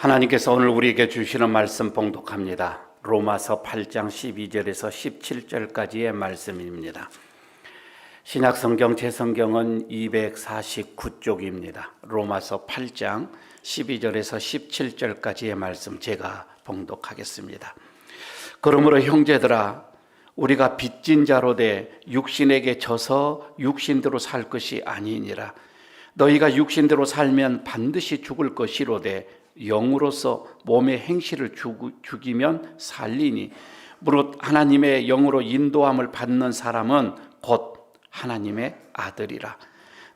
하나님께서 오늘 우리에게 주시는 말씀 봉독합니다. 로마서 8장 12절에서 17절까지의 말씀입니다. 신약성경 제 성경은 249쪽입니다. 로마서 8장 12절에서 17절까지의 말씀 제가 봉독하겠습니다. 그러므로 형제들아, 우리가 빚진 자로 돼 육신에게 져서 육신대로 살 것이 아니니라. 너희가 육신대로 살면 반드시 죽을 것이로되 영으로서 몸의 행실을 죽이면 살리니, 무릇 하나님의 영으로 인도함을 받는 사람은 곧 하나님의 아들이라.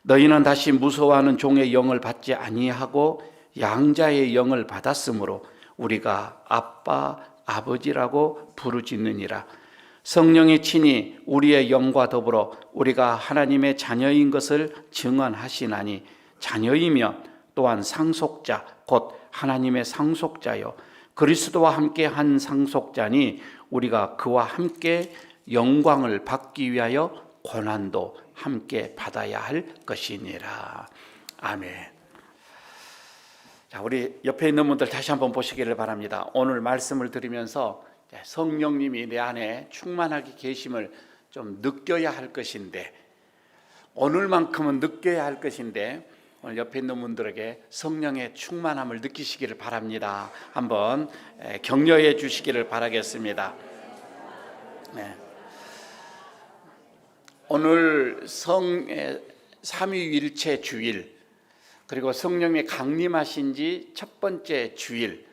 너희는 다시 무서워하는 종의 영을 받지 아니하고 양자의 영을 받았으므로 우리가 아빠, 아버지라고 부르짖느니라. 성령이 친히 우리의 영과 더불어 우리가 하나님의 자녀인 것을 증언하시나니, 자녀이면 또한 상속자 곧 하나님의 상속자요 그리스도와 함께 한 상속자니, 우리가 그와 함께 영광을 받기 위하여 고난도 함께 받아야 할 것이니라. 아멘. 자, 우리 옆에 있는 분들 다시 한번 보시기를 바랍니다. 오늘 말씀을 들으면서 성령님이 내 안에 충만하게 계심을 좀 느껴야 할 것인데, 오늘만큼은 느껴야 할 것인데, 오늘 옆에 있는 분들에게 성령의 충만함을 느끼시기를 바랍니다. 한번 격려해 주시기를 바라겠습니다. 네. 오늘 삼위일체 주일, 그리고 성령이 강림하신 지 첫 번째 주일.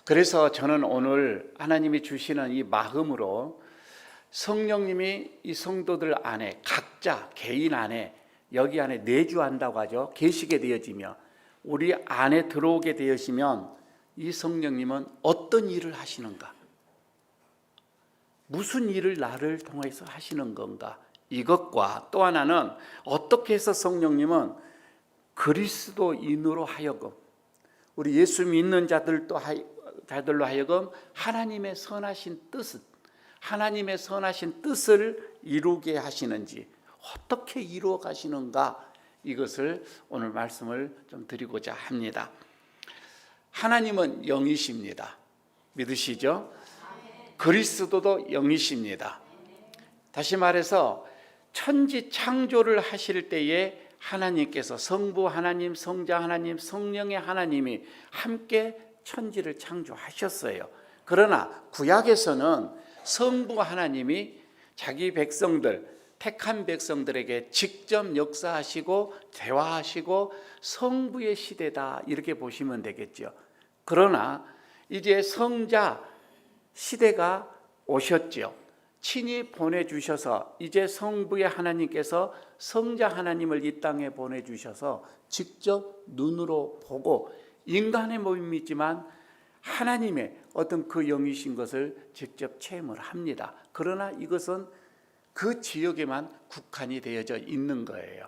그래서 저는 오늘 하나님이 주시는 이 마음으로 성령님이 이 성도들 안에, 각자 개인 안에, 여기 안에 내주한다고 하죠. 계시게 되어지며 우리 안에 들어오게 되어지면 이 성령님은 어떤 일을 하시는가, 무슨 일을 나를 통해서 하시는 건가, 이것과 또 하나는 어떻게 해서 성령님은 그리스도인으로 하여금, 우리 예수 믿는 자들로 하여금 하나님의 선하신 뜻을 이루게 하시는지, 어떻게 이루어 가시는가, 이것을 오늘 말씀을 좀 드리고자 합니다. 하나님은 영이십니다. 믿으시죠? 그리스도도 영이십니다. 다시 말해서 천지 창조를 하실 때에 하나님께서, 성부 하나님, 성자 하나님, 성령의 하나님이 함께 천지를 창조하셨어요. 그러나 구약에서는 성부 하나님이 자기 백성들, 택한 백성들에게 직접 역사하시고 대화하시고 성부의 시대다, 이렇게 보시면 되겠죠. 그러나 이제 성자 시대가 오셨죠. 친히 보내주셔서 이제 성부의 하나님께서 성자 하나님을 이 땅에 보내주셔서 직접 눈으로 보고, 인간의 몸이지만 하나님의 어떤 그 영이신 것을 직접 체험을 합니다. 그러나 이것은 그 지역에만 국한이 되어져 있는 거예요.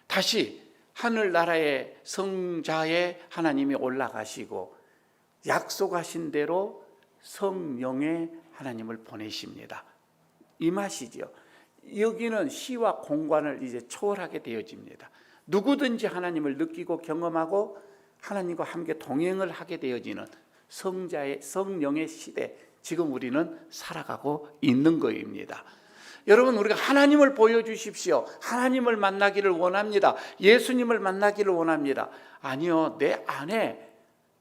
다시 하늘나라의 성자의 하나님이 올라가시고 약속하신 대로 성령의 하나님을 보내십니다. 이 맛이죠. 여기는 시와 공간을 이제 초월하게 되어집니다. 누구든지 하나님을 느끼고 경험하고 하나님과 함께 동행을 하게 되어지는 성령의 시대, 지금 우리는 살아가고 있는 것입니다. 여러분, 우리가 하나님을 보여주십시오. 하나님을 만나기를 원합니다. 예수님을 만나기를 원합니다. 아니요, 내 안에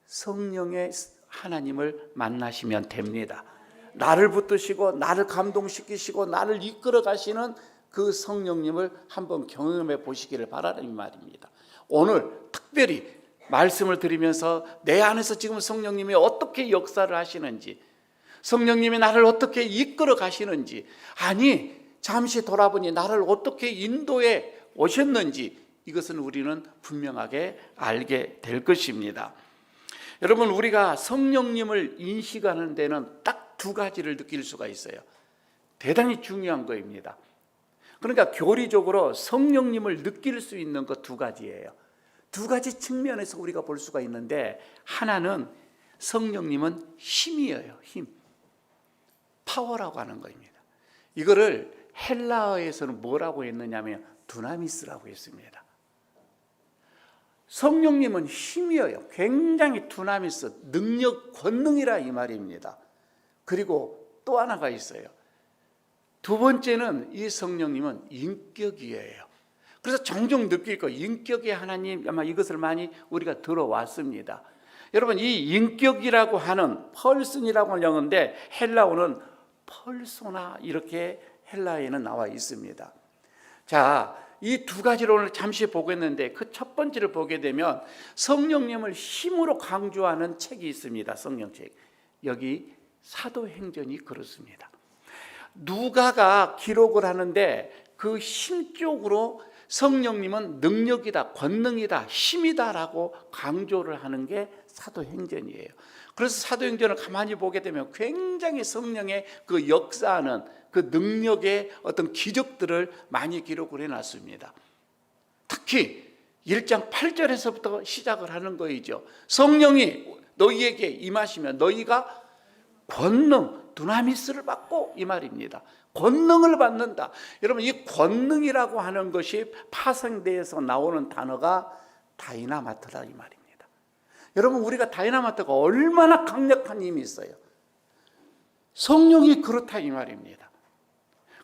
성령의 하나님을 만나시면 됩니다. 나를 붙드시고 나를 감동시키시고 나를 이끌어 가시는 그 성령님을 한번 경험해 보시기를 바라는 말입니다. 오늘 특별히 말씀을 드리면서 내 안에서 지금 성령님이 어떻게 역사를 하시는지, 성령님이 나를 어떻게 이끌어 가시는지, 아니 잠시 돌아보니 나를 어떻게 인도해 오셨는지, 이것은 우리는 분명하게 알게 될 것입니다. 여러분, 우리가 성령님을 인식하는 데는 딱 두 가지를 느낄 수가 있어요. 대단히 중요한 거입니다. 그러니까 교리적으로 성령님을 느낄 수 있는 것 두 가지예요. 두 가지 측면에서 우리가 볼 수가 있는데, 하나는 성령님은 힘이에요. 힘, 파워라고 하는 겁니다. 이거를 헬라어에서는 뭐라고 했느냐면 두나미스라고 했습니다. 성령님은 힘이에요. 굉장히 두나미스, 능력, 권능이라 이 말입니다. 그리고 또 하나가 있어요. 두 번째는 이 성령님은 인격이에요. 그래서 종종 느낄 거예요. 인격의 하나님, 아마 이것을 많이 우리가 들어왔습니다. 여러분, 이 인격이라고 하는 펄슨이라고 하는 영어인데 헬라어는 펄소나 이렇게 헬라어에는 나와 있습니다. 자, 이 두 가지를 오늘 잠시 보겠는데 그 첫 번째를 보게 되면 성령님을 힘으로 강조하는 책이 있습니다. 성령책. 여기 사도행전이 그렇습니다. 누가가 기록을 하는데 그 힘 쪽으로 성령님은 능력이다, 권능이다, 힘이다라고 강조를 하는 게 사도행전이에요. 그래서 사도행전을 가만히 보게 되면 굉장히 성령의 그 역사하는 그 능력의 어떤 기적들을 많이 기록을 해놨습니다. 특히 1장 8절에서부터 시작을 하는 거이죠. 성령이 너희에게 임하시면 너희가 권능, 두나미스를 받고 이 말입니다. 권능을 받는다. 여러분, 이 권능이라고 하는 것이 파생대에서 나오는 단어가 다이나마트다 이 말입니다. 여러분, 우리가 다이나마트가 얼마나 강력한 힘이 있어요. 성령이 그렇다 이 말입니다.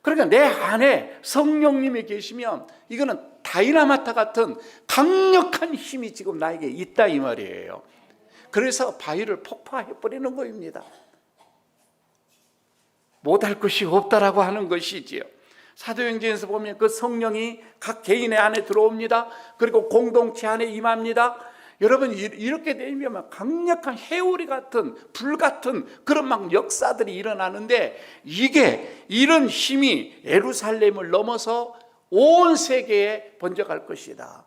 그러니까 내 안에 성령님이 계시면 이거는 다이나마트 같은 강력한 힘이 지금 나에게 있다 이 말이에요. 그래서 바위를 폭파해버리는 것입니다. 못할 것이 없다라고 하는 것이지요. 사도행전에서 보면 그 성령이 각 개인의 안에 들어옵니다. 그리고 공동체 안에 임합니다. 여러분, 이렇게 되면 강력한 해오리 같은 불 같은 그런 막 역사들이 일어나는데 이런 힘이 예루살렘을 넘어서 온 세계에 번져갈 것이다.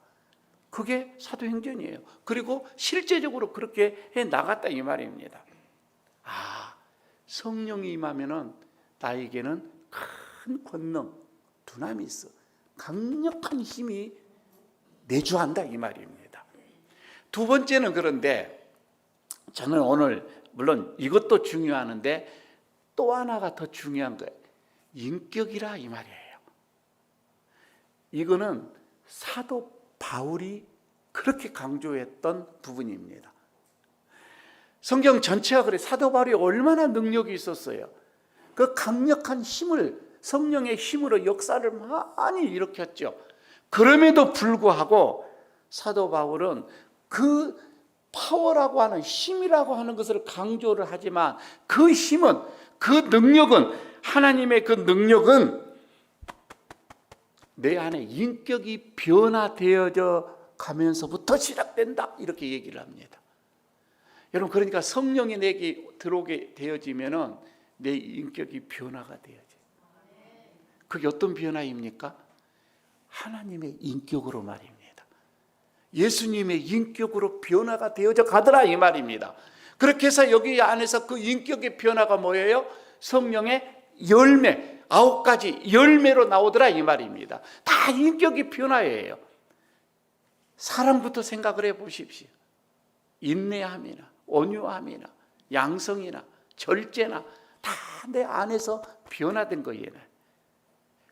그게 사도행전이에요. 그리고 실제적으로 그렇게 해 나갔다 이 말입니다. 성령이 임하면은 나에게는 큰 권능, 두나미스, 강력한 힘이 내주한다 이 말입니다. 두 번째는 그런데 저는 오늘 물론 이것도 중요하는데 또 하나가 더 중요한 거예요. 인격이라 이 말이에요. 이거는 사도 바울이 그렇게 강조했던 부분입니다. 성경 전체가 그래. 사도 바울이 얼마나 능력이 있었어요. 그 강력한 힘을, 성령의 힘으로 역사를 많이 일으켰죠. 그럼에도 불구하고 사도 바울은 그 파워라고 하는, 힘이라고 하는 것을 강조를 하지만 그 힘은, 그 능력은, 하나님의 그 능력은 내 안에 인격이 변화되어져 가면서부터 시작된다 이렇게 얘기를 합니다. 여러분, 그러니까 성령이 내게 들어오게 되어지면은 내 인격이 변화가 되어져요. 그게 어떤 변화입니까? 하나님의 인격으로 말입니다. 예수님의 인격으로 변화가 되어져 가더라 이 말입니다. 그렇게 해서 여기 안에서 그 인격의 변화가 뭐예요? 성령의 열매, 9가지 열매로 나오더라 이 말입니다. 다 인격의 변화예요. 사람부터 생각을 해보십시오. 인내함이나 온유함이나 양성이나 절제나 다 내 안에서 변화된 거예요.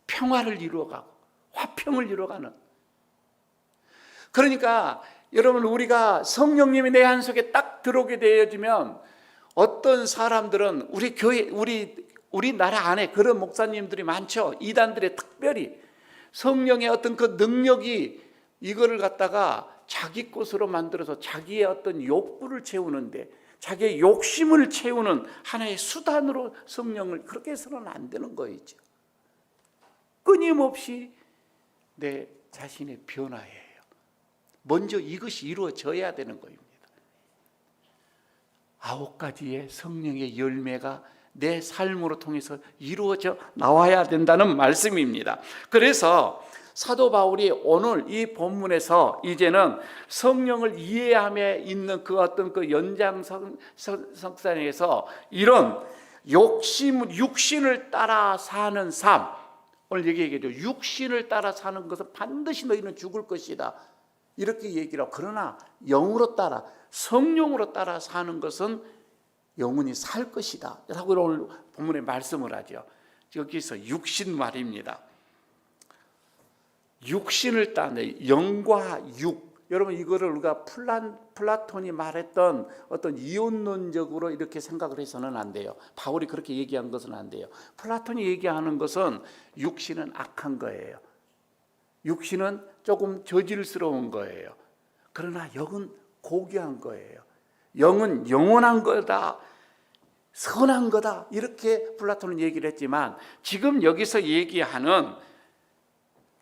평화를 이루어가고 화평을 이루어가는. 그러니까 여러분, 우리가 성령님이 내 안 속에 딱 들어오게 되어지면 어떤 사람들은 우리 교회, 우리나라 안에 그런 목사님들이 많죠. 이단들의 특별히 성령의 어떤 그 능력이 이거를 갖다가 자기 것으로 만들어서 자기의 어떤 욕구를 채우는데, 자기의 욕심을 채우는 하나의 수단으로 성령을 그렇게 해서는 안 되는 거이죠. 끊임없이 내 자신의 변화예요. 먼저 이것이 이루어져야 되는 것입니다. 9가지의 성령의 열매가 내 삶으로 통해서 이루어져 나와야 된다는 말씀입니다. 그래서 사도 바울이 오늘 이 본문에서 이제는 성령을 이해함에 있는 그 어떤 그 연장선상에서 이런 육신을 따라 사는 삶, 오늘 얘기하죠. 육신을 따라 사는 것은 반드시 너희는 죽을 것이다. 이렇게 얘기를 하고, 그러나 영으로 따라, 성령으로 따라 사는 것은 영원히 살 것이다 라고 오늘 본문에 말씀을 하죠. 여기서 육신 말입니다. 육신을 따는 영과 육, 여러분 이거를 우리가 플라톤이 말했던 어떤 이혼론적으로 이렇게 생각을 해서는 안 돼요. 바울이 그렇게 얘기한 것은 안 돼요. 플라톤이 얘기하는 것은 육신은 악한 거예요. 육신은 조금 저질스러운 거예요. 그러나 영은 고귀한 거예요. 영은 영원한 거다, 선한 거다, 이렇게 플라톤은 얘기를 했지만 지금 여기서 얘기하는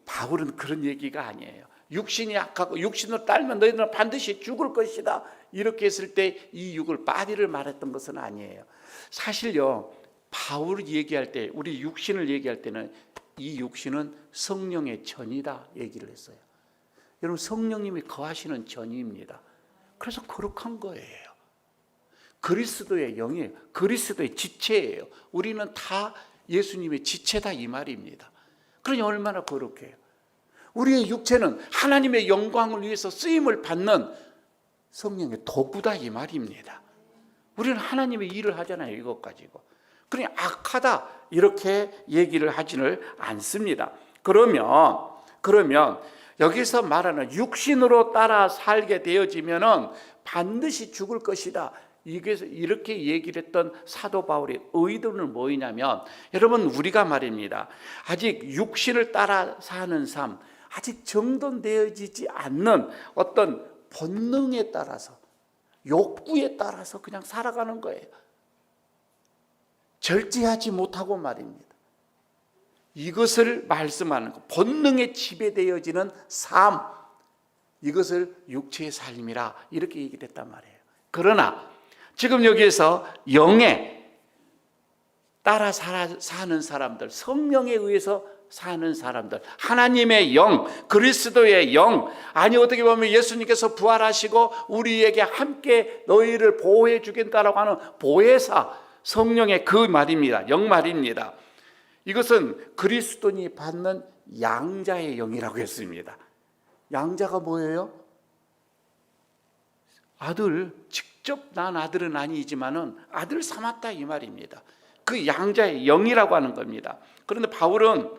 바울은 그런 얘기가 아니에요. 육신이 악하고 육신으로 따르면 너희들은 반드시 죽을 것이다, 이렇게 했을 때 이 육을 바디를 말했던 것은 아니에요. 사실요, 바울이 얘기할 때, 우리 육신을 얘기할 때는 이 육신은 성령의 전이다 얘기를 했어요. 여러분, 성령님이 거하시는 전입니다. 그래서 거룩한 거예요. 그리스도의 영이에요. 그리스도의 지체예요. 우리는 다 예수님의 지체다 이 말입니다. 그러니 얼마나 거룩해요. 우리의 육체는 하나님의 영광을 위해서 쓰임을 받는 성령의 도구다 이 말입니다. 우리는 하나님의 일을 하잖아요, 이것 가지고. 그러니 악하다 이렇게 얘기를 하지는 않습니다. 그러면 여기서 말하는 육신으로 따라 살게 되어지면은 반드시 죽을 것이다, 이렇게 얘기를 했던 사도 바울의 의도는 뭐냐면, 여러분 우리가 말입니다, 아직 육신을 따라 사는 삶, 아직 정돈되어지지 않는 어떤 본능에 따라서, 욕구에 따라서 그냥 살아가는 거예요. 절제하지 못하고 말입니다. 이것을 말씀하는 것, 본능에 지배되어지는 삶, 이것을 육체의 삶이라 이렇게 얘기를 했단 말이에요. 그러나 지금 여기에서 영에 따라 사는 사람들, 성령에 의해서 사는 사람들, 하나님의 영, 그리스도의 영, 아니 어떻게 보면 예수님께서 부활하시고 우리에게 함께 너희를 보호해 주겠다라고 하는 보혜사, 성령의 그 말입니다. 영 말입니다. 이것은 그리스도인이 받는 양자의 영이라고 했습니다. 양자가 뭐예요? 아들, 직접 난 아들은 아니지만은 아들 삼았다 이 말입니다. 그 양자의 영이라고 하는 겁니다. 그런데 바울은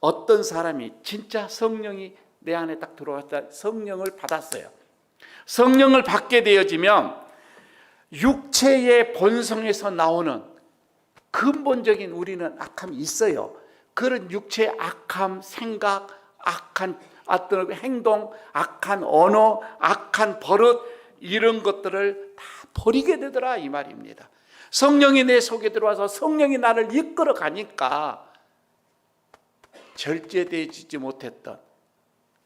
어떤 사람이 진짜 성령이 내 안에 딱 들어왔다, 성령을 받았어요. 성령을 받게 되어지면 육체의 본성에서 나오는 근본적인 우리는 악함이 있어요. 그런 육체의 악함, 생각, 악한 어떤 행동, 악한 언어, 악한 버릇, 이런 것들을 다 버리게 되더라 이 말입니다. 성령이 내 속에 들어와서 성령이 나를 이끌어 가니까 절제되지 못했던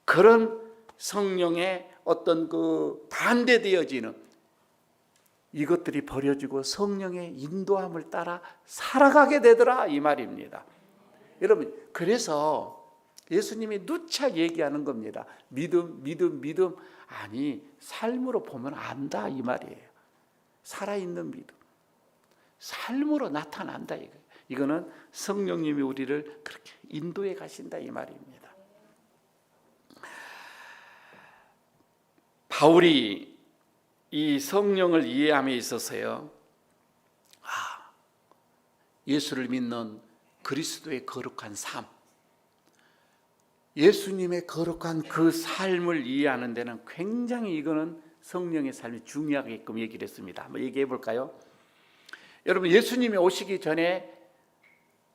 그런 성령의 어떤 그 반대되어지는 이것들이 버려지고 성령의 인도함을 따라 살아가게 되더라 이 말입니다. 여러분, 그래서 예수님이 누차 얘기하는 겁니다. 믿음. 아니, 삶으로 보면 안다 이 말이에요. 살아있는 믿음, 삶으로 나타난다 이거예요. 이거는 성령님이 우리를 그렇게 인도해 가신다 이 말입니다. 바울이 이 성령을 이해함에 있어서요, 예수를 믿는 그리스도의 거룩한 삶, 예수님의 거룩한 그 삶을 이해하는 데는 굉장히 이거는 성령의 삶이 중요하게끔 얘기를 했습니다. 한번 얘기해 볼까요? 여러분, 예수님이 오시기 전에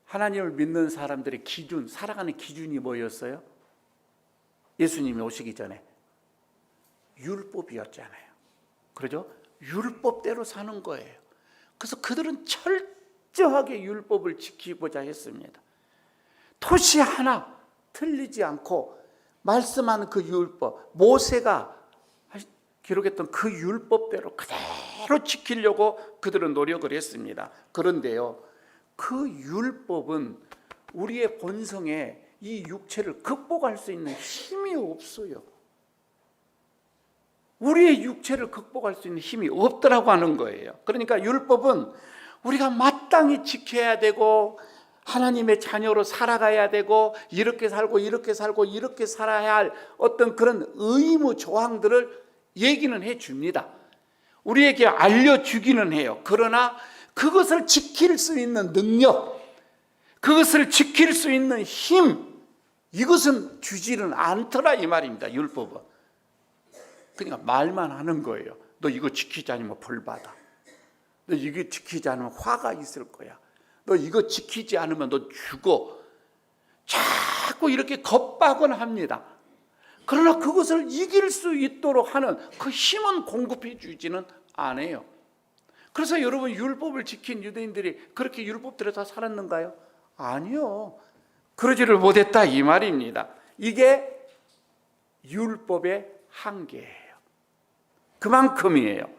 하나님을 믿는 사람들의 기준, 살아가는 기준이 뭐였어요? 예수님이 오시기 전에 율법이었잖아요. 그렇죠? 율법대로 사는 거예요. 그래서 그들은 철저하게 율법을 지키고자 했습니다. 토시 하나 틀리지 않고 말씀하는 그 율법, 모세가 기록했던 그 율법대로 그대로 지키려고 그들은 노력을 했습니다. 그런데요, 그 율법은 우리의 본성에 이 육체를 극복할 수 있는 힘이 없어요. 우리의 육체를 극복할 수 있는 힘이 없더라고 하는 거예요. 그러니까 율법은 우리가 마땅히 지켜야 되고 하나님의 자녀로 살아가야 되고 이렇게 살고 이렇게 살고 이렇게 살아야 할 어떤 그런 의무 조항들을 얘기는 해줍니다. 우리에게 알려주기는 해요. 그러나 그것을 지킬 수 있는 능력, 그것을 지킬 수 있는 힘, 이것은 주지는 않더라 이 말입니다. 율법은. 그러니까 말만 하는 거예요. 너 이거 지키지 않으면 벌 받아. 너 이거 지키지 않으면 화가 있을 거야. 너 이거 지키지 않으면 너 죽어. 자꾸 이렇게 겁박은 합니다. 그러나 그것을 이길 수 있도록 하는 그 힘은 공급해 주지는 않아요. 그래서 여러분, 율법을 지킨 유대인들이 그렇게 율법대로 다 살았는가요? 아니요. 그러지를 못했다 이 말입니다. 이게 율법의 한계예요. 그만큼이에요.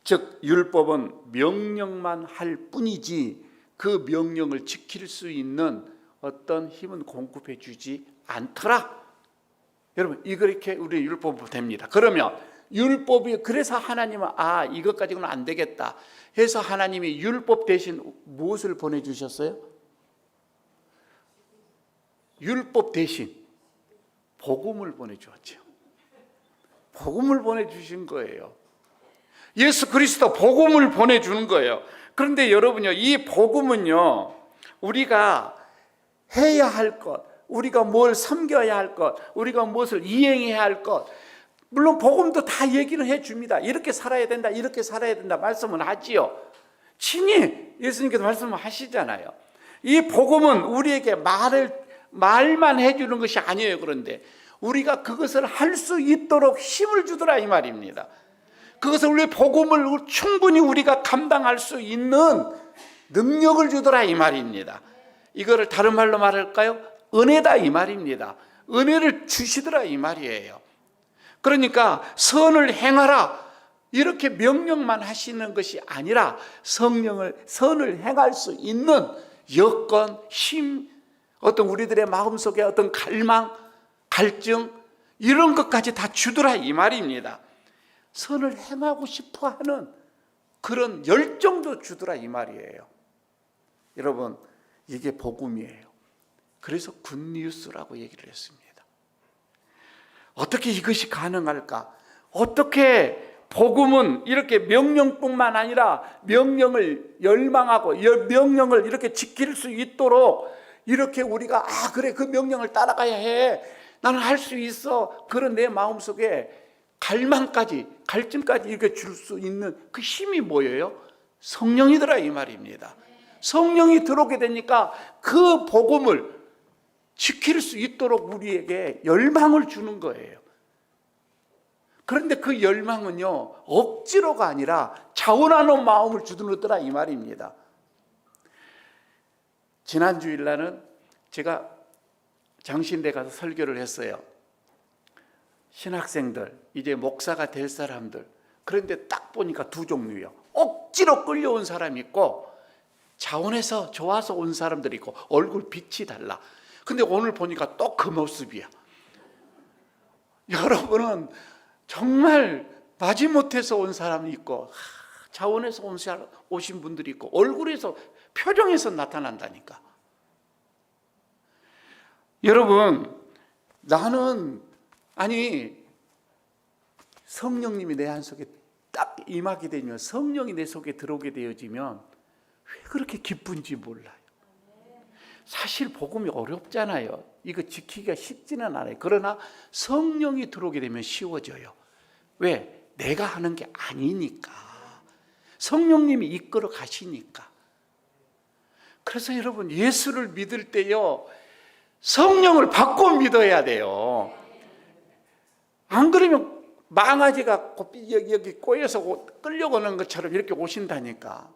즉 율법은 명령만 할 뿐이지 그 명령을 지킬 수 있는 어떤 힘은 공급해 주지 않더라. 여러분, 이렇게 우리 율법으로 됩니다. 그러면 율법이, 그래서 하나님은 이것 가지고는 안 되겠다 해서 하나님이 율법 대신 무엇을 보내주셨어요? 율법 대신 복음을 보내주었죠. 복음을 보내주신 거예요. 예수 그리스도 복음을 보내주는 거예요. 그런데 여러분요, 이 복음은요, 우리가 해야 할 것, 우리가 뭘 섬겨야 할 것, 우리가 무엇을 이행해야 할 것, 물론 복음도 다 얘기는 해줍니다. 이렇게 살아야 된다, 이렇게 살아야 된다 말씀은 하지요. 친히 예수님께서 말씀을 하시잖아요. 이 복음은 우리에게 말만 해주는 것이 아니에요. 그런데 우리가 그것을 할 수 있도록 힘을 주더라 이 말입니다. 그것을 우리 복음을 충분히 우리가 감당할 수 있는 능력을 주더라 이 말입니다. 이거를 다른 말로 말할까요? 은혜다 이 말입니다. 은혜를 주시더라 이 말이에요. 그러니까 선을 행하라 이렇게 명령만 하시는 것이 아니라 선을 행할 수 있는 여건, 힘, 어떤 우리들의 마음속에 어떤 갈망, 갈증 이런 것까지 다 주더라 이 말입니다. 선을 행하고 싶어하는 그런 열정도 주더라 이 말이에요. 여러분, 이게 복음이에요. 그래서 굿뉴스라고 얘기를 했습니다. 어떻게 이것이 가능할까? 어떻게 복음은 이렇게 명령뿐만 아니라 명령을 열망하고 명령을 이렇게 지킬 수 있도록 이렇게 우리가 그래 그 명령을 따라가야 해, 나는 할 수 있어, 그런 내 마음속에 갈망까지, 갈증까지 이렇게 줄 수 있는 그 힘이 뭐예요? 성령이더라 이 말입니다. 성령이 들어오게 되니까 그 복음을 지킬 수 있도록 우리에게 열망을 주는 거예요. 그런데 그 열망은요, 억지로가 아니라 자원하는 마음을 주더라 이 말입니다. 지난 주일날은 제가 장신대 가서 설교를 했어요. 신학생들, 이제 목사가 될 사람들. 그런데 딱 보니까 두 종류예요. 억지로 끌려온 사람이 있고 자원해서 좋아서 온 사람들이 있고 얼굴 빛이 달라. 근데 오늘 보니까 또 그 모습이야. 여러분은 정말 마지못해서 온 사람이 있고 자원해서 오신 분들이 있고 얼굴에서, 표정에서 나타난다니까. 여러분, 나는 성령님이 내 안속에 딱 임하게 되면, 성령이 내 속에 들어오게 되어지면 왜 그렇게 기쁜지 몰라요. 사실 복음이 어렵잖아요. 이거 지키기가 쉽지는 않아요. 그러나 성령이 들어오게 되면 쉬워져요. 왜? 내가 하는 게 아니니까. 성령님이 이끌어 가시니까. 그래서 여러분, 예수를 믿을 때요, 성령을 받고 믿어야 돼요. 안 그러면 망아지가 여기 꼬여서 끌려오는 것처럼 이렇게 오신다니까.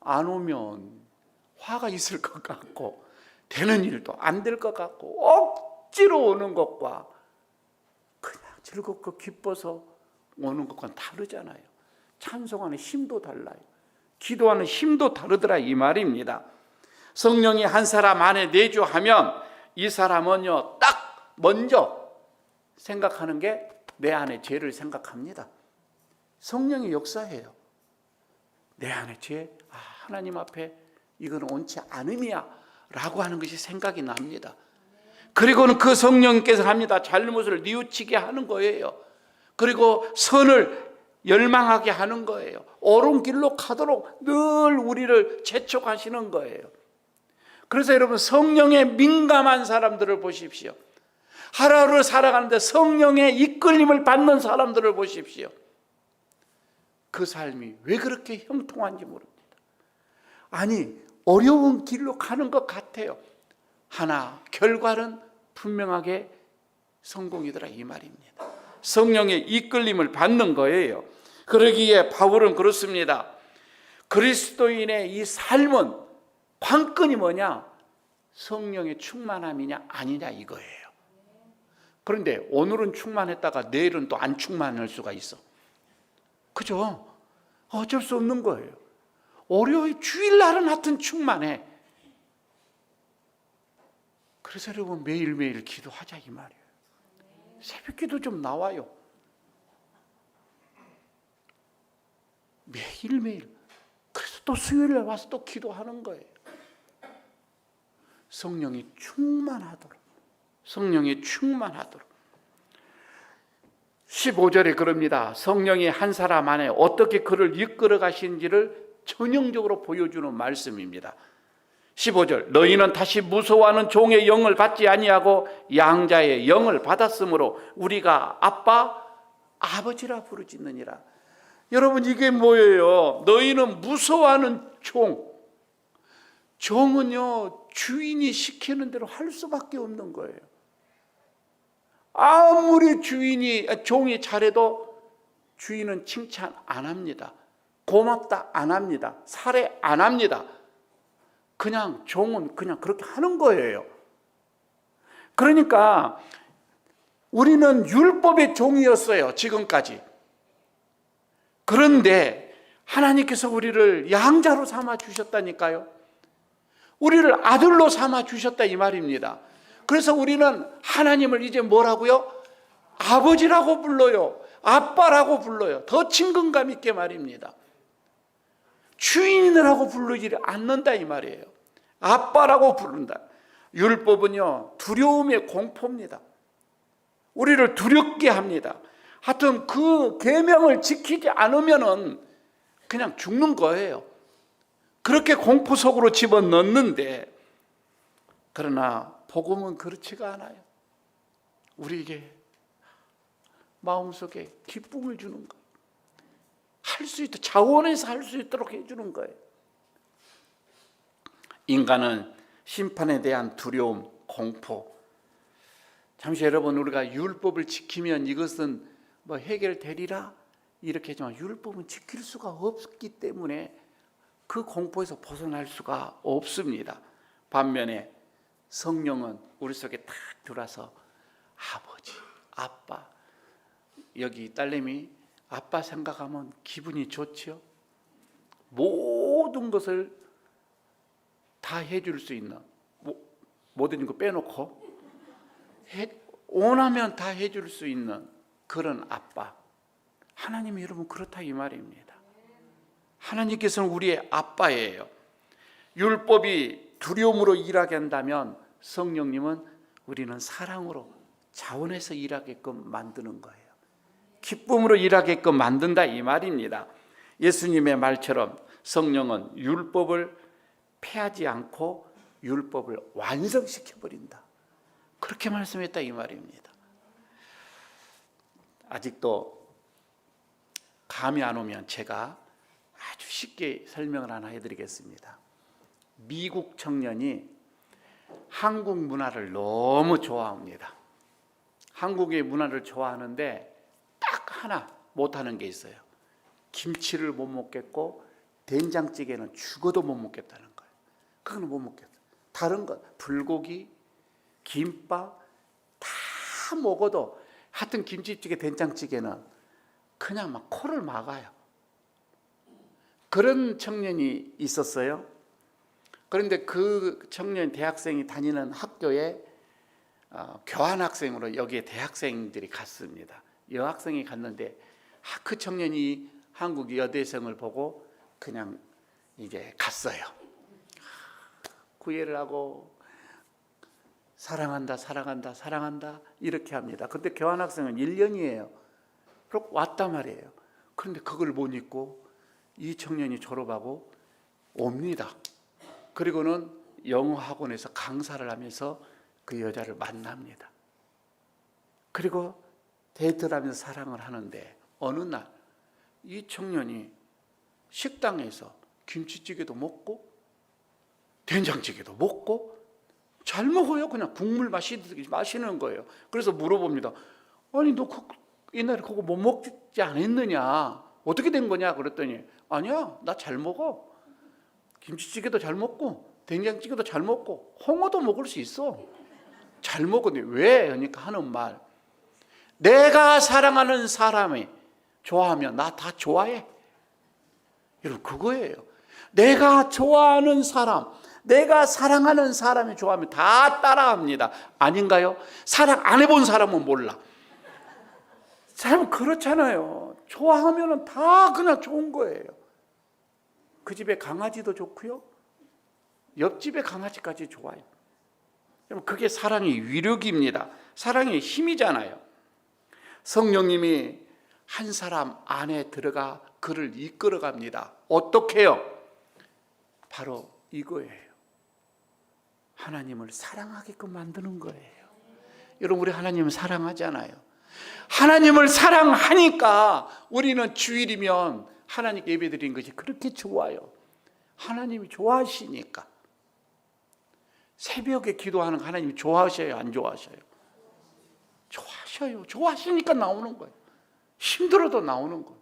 안 오면 화가 있을 것 같고 되는 일도 안 될 것 같고 억지로 오는 것과 그냥 즐겁고 기뻐서 오는 것과는 다르잖아요. 찬송하는 힘도 달라요. 기도하는 힘도 다르더라 이 말입니다. 성령이 한 사람 안에 내주하면 이 사람은요, 딱 먼저 생각하는 게 내 안에 죄를 생각합니다. 성령이 역사해요. 내 안에 죄, 하나님 앞에 이건 옳지 않음이야 라고 하는 것이 생각이 납니다. 그리고는 그 성령께서 합니다. 잘못을 뉘우치게 하는 거예요. 그리고 선을 열망하게 하는 거예요. 옳은 길로 가도록 늘 우리를 재촉하시는 거예요. 그래서 여러분, 성령에 민감한 사람들을 보십시오. 하루하루 살아가는데 성령의 이끌림을 받는 사람들을 보십시오. 그 삶이 왜 그렇게 형통한지 모릅니다. 아니, 어려운 길로 가는 것 같아요. 하나, 결과는 분명하게 성공이더라 이 말입니다. 성령의 이끌림을 받는 거예요. 그러기에 바울은 그렇습니다. 그리스도인의 이 삶은 관건이 뭐냐? 성령의 충만함이냐 아니냐 이거예요. 그런데 오늘은 충만했다가 내일은 또 안 충만할 수가 있어. 그죠? 어쩔 수 없는 거예요. 월요일 주일날은 하여튼 충만해. 그래서 여러분 매일매일 기도하자 이 말이에요. 새벽기도 좀 나와요. 매일매일. 그래서 또 수요일에 와서 또 기도하는 거예요. 성령이 충만하도록. 성령이 충만하도록. 15절에 그럽니다. 성령이 한 사람 안에 어떻게 그를 이끌어 가시는지를 전형적으로 보여주는 말씀입니다. 15절, 너희는 다시 무서워하는 종의 영을 받지 아니하고 양자의 영을 받았으므로 우리가 아빠, 아버지라 부르짖느니라. 여러분 이게 뭐예요? 너희는 무서워하는 종. 종은요, 주인이 시키는 대로 할 수밖에 없는 거예요. 아무리 종이 잘해도 주인은 칭찬 안 합니다. 고맙다 안 합니다. 살해 안 합니다. 그냥 종은 그냥 그렇게 하는 거예요. 그러니까 우리는 율법의 종이었어요, 지금까지. 그런데 하나님께서 우리를 양자로 삼아 주셨다니까요. 우리를 아들로 삼아 주셨다 이 말입니다. 그래서 우리는 하나님을 이제 뭐라고요? 아버지라고 불러요. 아빠라고 불러요. 더 친근감 있게 말입니다. 주인이라고 부르지 않는다 이 말이에요. 아빠라고 부른다. 율법은요, 두려움의 공포입니다. 우리를 두렵게 합니다. 하여튼 그 계명을 지키지 않으면은 그냥 죽는 거예요. 그렇게 공포 속으로 집어넣는데, 그러나 복음은 그렇지가 않아요. 우리에게 마음속에 기쁨을 주는 거예요. 할 수 있도록, 자원해서 할 수 있도록 해주는 거예요. 인간은 심판에 대한 두려움, 공포. 잠시 여러분, 우리가 율법을 지키면 이것은 뭐 해결되리라 이렇게 하지만 율법은 지킬 수가 없기 때문에 그 공포에서 벗어날 수가 없습니다. 반면에 성령은 우리 속에 탁 들어와서 아버지, 아빠. 여기 딸내미 아빠 생각하면 기분이 좋죠. 모든 것을 다 해줄 수 있는, 모든 거 빼놓고 원하면 다 해줄 수 있는 그런 아빠. 하나님이 여러분 그렇다 이 말입니다. 하나님께서는 우리의 아빠예요. 율법이 두려움으로 일하게 한다면 성령님은 우리는 사랑으로 자원해서 일하게끔 만드는 거예요. 기쁨으로 일하게끔 만든다 이 말입니다. 예수님의 말처럼 성령은 율법을 폐하지 않고 율법을 완성시켜버린다. 그렇게 말씀했다 이 말입니다. 아직도 감이 안 오면 제가 아주 쉽게 설명을 하나 해드리겠습니다. 미국 청년이 한국 문화를 너무 좋아합니다. 한국의 문화를 좋아하는데 딱 하나 못하는 게 있어요. 김치를 못 먹겠고 된장찌개는 죽어도 못 먹겠다는 거예요. 그거는 못 먹겠다. 다른 거 불고기, 김밥 다 먹어도 하여튼 김치찌개, 된장찌개는 그냥 막 코를 막아요. 그런 청년이 있었어요. 그런데 그 청년 대학생이 다니는 학교에 교환학생으로 여기에 대학생들이 갔습니다. 여학생이 갔는데 그 청년이 한국 여대생을 보고 그냥 이제 갔어요. 구애를 하고 사랑한다, 사랑한다, 사랑한다 이렇게 합니다. 근데 교환학생은 1년이에요. 그렇게 왔단 말이에요. 그런데 그걸 못 잊고 이 청년이 졸업하고 옵니다. 그리고는 영어 학원에서 강사를 하면서 그 여자를 만납니다. 그리고 데이트를 하면서 사랑을 하는데 어느 날 이 청년이 식당에서 김치찌개도 먹고 된장찌개도 먹고 잘 먹어요. 그냥 국물 마시는 거예요. 그래서 물어봅니다. 아니 너 옛날에 그거 못 먹지 않았느냐? 어떻게 된 거냐? 그랬더니 아니야, 나 잘 먹어. 김치찌개도 잘 먹고 된장찌개도 잘 먹고 홍어도 먹을 수 있어. 잘 먹었는데 왜? 그러니까 하는 말, 내가 사랑하는 사람이 좋아하면 나 다 좋아해. 여러분 그거예요. 내가 좋아하는 사람, 내가 사랑하는 사람이 좋아하면 다 따라합니다. 아닌가요? 사랑 안 해본 사람은 몰라. 사람은 그렇잖아요. 좋아하면 다 그냥 좋은 거예요. 그 집에 강아지도 좋고요, 옆집에 강아지까지 좋아요. 그게 사랑의 위력입니다. 사랑의 힘이잖아요. 성령님이 한 사람 안에 들어가 그를 이끌어갑니다. 어떻게 해요? 바로 이거예요. 하나님을 사랑하게끔 만드는 거예요. 여러분 우리 하나님을 사랑하잖아요. 하나님을 사랑하니까 우리는 주일이면 하나님께 예배드리는 것이 그렇게 좋아요. 하나님이 좋아하시니까. 새벽에 기도하는 하나님이 좋아하셔요, 안 좋아하셔요? 좋아하셔요. 좋아하시니까 나오는 거예요. 힘들어도 나오는 거예요.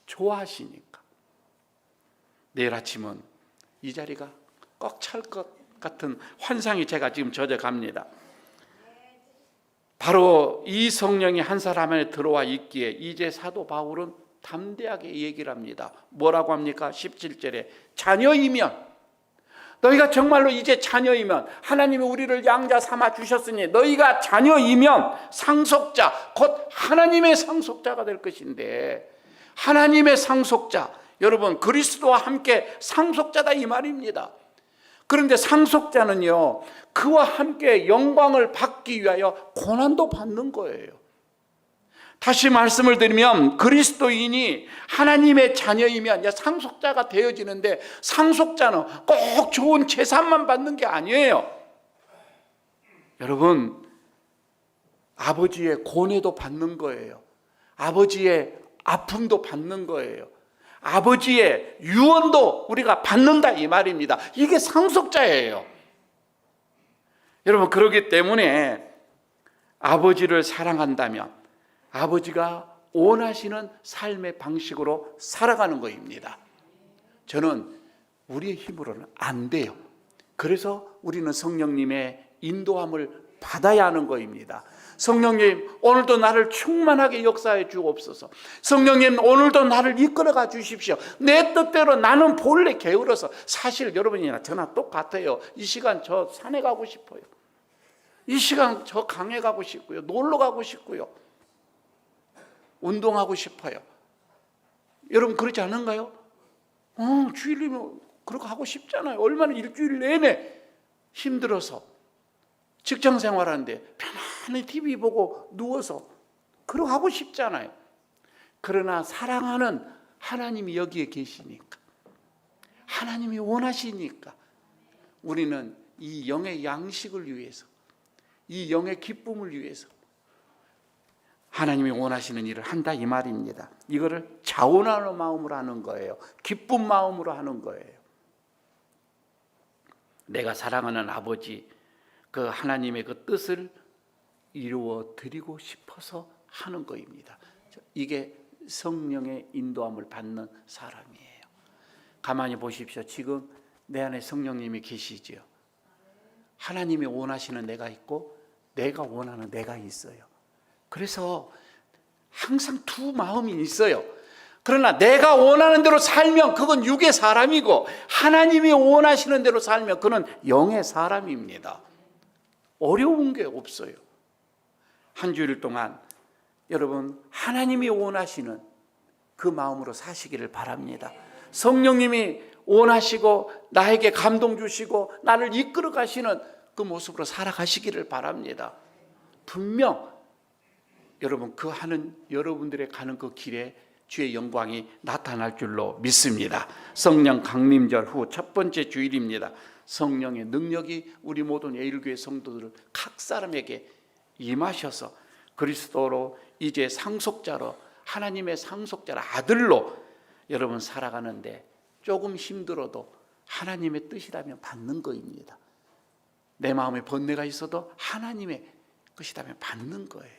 좋아하시니까. 내일 아침은 이 자리가 꽉 찰 것 같은 환상이 제가 지금 젖어갑니다. 바로 이 성령이 한 사람 안에 들어와 있기에 이제 사도 바울은 담대하게 얘기를 합니다. 뭐라고 합니까? 17절에 자녀이면, 너희가 정말로 이제 자녀이면, 하나님이 우리를 양자 삼아 주셨으니 너희가 자녀이면 상속자, 곧 하나님의 상속자가 될 것인데, 하나님의 상속자, 여러분 그리스도와 함께 상속자다 이 말입니다. 그런데 상속자는요, 그와 함께 영광을 받기 위하여 고난도 받는 거예요. 다시 말씀을 드리면 그리스도인이 하나님의 자녀이면 상속자가 되어지는데, 상속자는 꼭 좋은 재산만 받는 게 아니에요. 여러분 아버지의 고뇌도 받는 거예요. 아버지의 아픔도 받는 거예요. 아버지의 유언도 우리가 받는다 이 말입니다. 이게 상속자예요. 여러분 그렇기 때문에 아버지를 사랑한다면 아버지가 원하시는 삶의 방식으로 살아가는 것입니다. 저는 우리의 힘으로는 안 돼요. 그래서 우리는 성령님의 인도함을 받아야 하는 것입니다. 성령님 오늘도 나를 충만하게 역사해 주옵소서. 성령님 오늘도 나를 이끌어가 주십시오. 내 뜻대로 나는 본래 게을러서, 사실 여러분이나 저나 똑같아요. 이 시간 저 산에 가고 싶어요. 이 시간 저 강에 가고 싶고요, 놀러 가고 싶고요, 운동하고 싶어요. 여러분 그렇지 않은가요? 주일이면 그렇게 하고 싶잖아요. 얼마나 일주일 내내 힘들어서 직장 생활하는데 편안히 TV 보고 누워서 그러고 하고 싶잖아요. 그러나 사랑하는 하나님이 여기에 계시니까, 하나님이 원하시니까 우리는 이 영의 양식을 위해서, 이 영의 기쁨을 위해서 하나님이 원하시는 일을 한다 이 말입니다. 이거를 자원하는 마음으로 하는 거예요. 기쁜 마음으로 하는 거예요. 내가 사랑하는 아버지, 그 하나님의 그 뜻을 이루어 드리고 싶어서 하는 것입니다. 이게 성령의 인도함을 받는 사람이에요. 가만히 보십시오. 지금 내 안에 성령님이 계시지요. 하나님이 원하시는 내가 있고 내가 원하는 내가 있어요. 그래서 항상 두 마음이 있어요. 그러나 내가 원하는 대로 살면 그건 육의 사람이고, 하나님이 원하시는 대로 살면 그는 영의 사람입니다. 어려운 게 없어요. 한 주일 동안 여러분 하나님이 원하시는 그 마음으로 사시기를 바랍니다. 성령님이 원하시고 나에게 감동 주시고 나를 이끌어 가시는 그 모습으로 살아가시기를 바랍니다. 분명 여러분 그 하는 여러분들의 가는 그 길에 주의 영광이 나타날 줄로 믿습니다. 성령 강림절 후 첫 번째 주일입니다. 성령의 능력이 우리 모든 예일교회 성도들 각 사람에게 임하셔서 그리스도로 이제 상속자로, 하나님의 상속자로, 아들로 여러분 살아가는데 조금 힘들어도 하나님의 뜻이라면 받는 거입니다. 내 마음에 번뇌가 있어도 하나님의 것이라면 받는 거예요.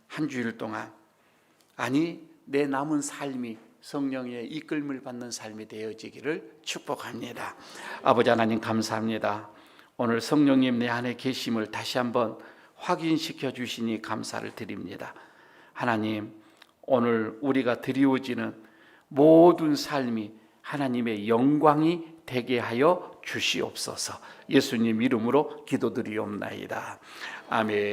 한 주일 동안, 아니 내 남은 삶이 성령의 이끌림을 받는 삶이 되어지기를 축복합니다. 아버지 하나님 감사합니다. 오늘 성령님 내 안에 계심을 다시 한번 확인시켜 주시니 감사를 드립니다. 하나님, 오늘 우리가 드리워지는 모든 삶이 하나님의 영광이 되게 하여 주시옵소서. 예수님 이름으로 기도드리옵나이다. 아멘.